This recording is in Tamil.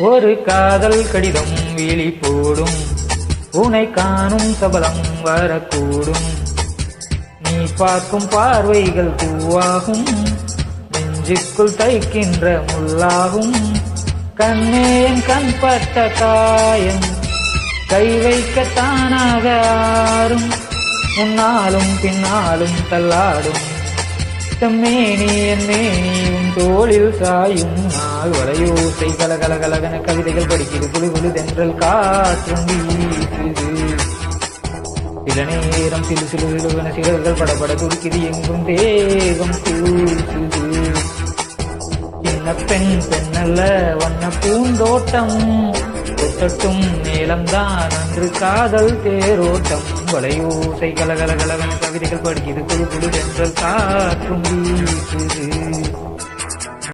ஒரு காதல் கடிதம் விழி போடும், உனை காணும் சபலம் வரக்கூடும். நீ பார்க்கும் பார்வைகள் பூவாகும், நெஞ்சுக்குள் தைக்கின்ற முள்ளாகும். கண்ணே என் கண் பட்ட காயம், கை வைக்க தானாக ஆறும். முன்னாலும் பின்னாலும் தள்ளாடும் மேனி என் மேனி உன் தோளில் சாயும். நாள் வளையோசை கலகலகலகன கவிதைகள் படிக்குது, குழு குழு தென்றல் காற்றும் வீசுது. சில நேரம் சிலு சிலு சிலுவன சிலர்கள் படபட துடிக்குது, எங்கும் தேகம் கூசுது. சின்ன பெண் பெண்ணல்ல வண்ண பூந்தோட்டம், தொட்டட்டும் நீளம்தான் அன்று காதல் தேரோட்டம். வளையோசை கலகலகலவன கவிதைகள் படிக்குது, குழு குழு தென்றல் காற்றும் வீசுது.